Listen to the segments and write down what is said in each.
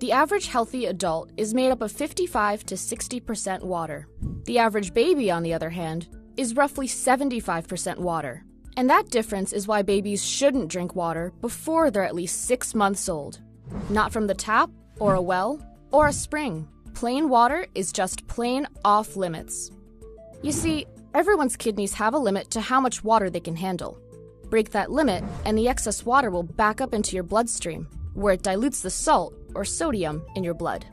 The average healthy adult is made up of 55 to 60% water. The average baby, on the other hand, is roughly 75% water. And that difference is why babies shouldn't drink water before they're at least 6 months old. Not from the tap, or a well, or a spring. Plain water is just plain off limits. You see, everyone's kidneys have a limit to how much water they can handle. Break that limit, and the excess water will back up into your bloodstream, where it dilutes the salt, or sodium, in your blood.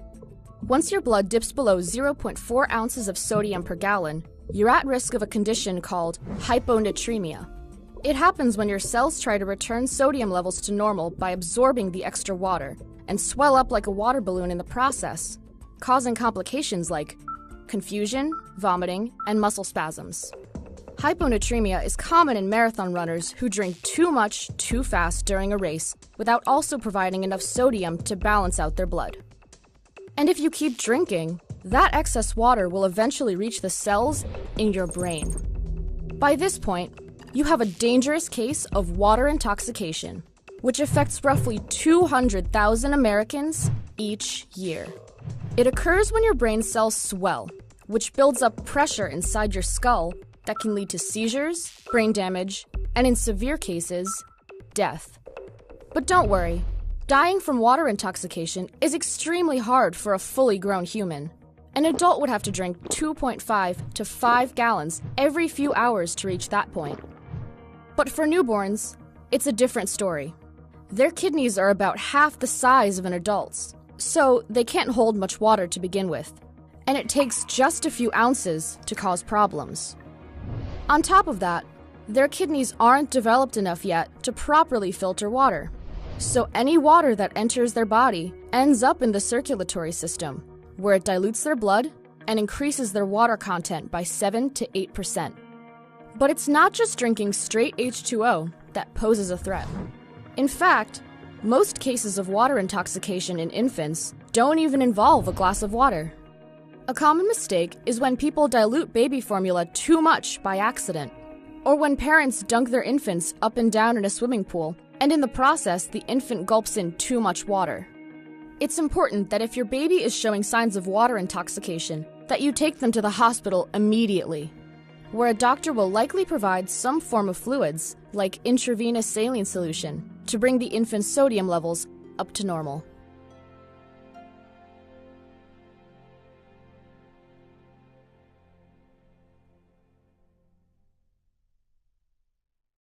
Once your blood dips below 0.4 ounces of sodium per gallon, you're at risk of a condition called hyponatremia. It happens when your cells try to return sodium levels to normal by absorbing the extra water and swell up like a water balloon in the process, causing complications like confusion, vomiting, and muscle spasms. Hyponatremia is common in marathon runners who drink too much too fast during a race without also providing enough sodium to balance out their blood. And if you keep drinking, that excess water will eventually reach the cells in your brain. By this point, you have a dangerous case of water intoxication, which affects roughly 200,000 Americans each year. It occurs when your brain cells swell, which builds up pressure inside your skull that can lead to seizures, brain damage, and in severe cases, death. But don't worry, dying from water intoxication is extremely hard for a fully grown human. An adult would have to drink 2.5 to 5 gallons every few hours to reach that point. But for newborns, it's a different story. Their kidneys are about half the size of an adult's, so they can't hold much water to begin with, and it takes just a few ounces to cause problems. On top of that, their kidneys aren't developed enough yet to properly filter water, so any water that enters their body ends up in the circulatory system, where it dilutes their blood and increases their water content by 7 to 8%. But it's not just drinking straight H2O that poses a threat. In fact, most cases of water intoxication in infants don't even involve a glass of water. A common mistake is when people dilute baby formula too much by accident, or when parents dunk their infants up and down in a swimming pool, and in the process the infant gulps in too much water. It's important that if your baby is showing signs of water intoxication, that you take them to the hospital immediately, where a doctor will likely provide some form of fluids, like intravenous saline solution, to bring the infant's sodium levels up to normal.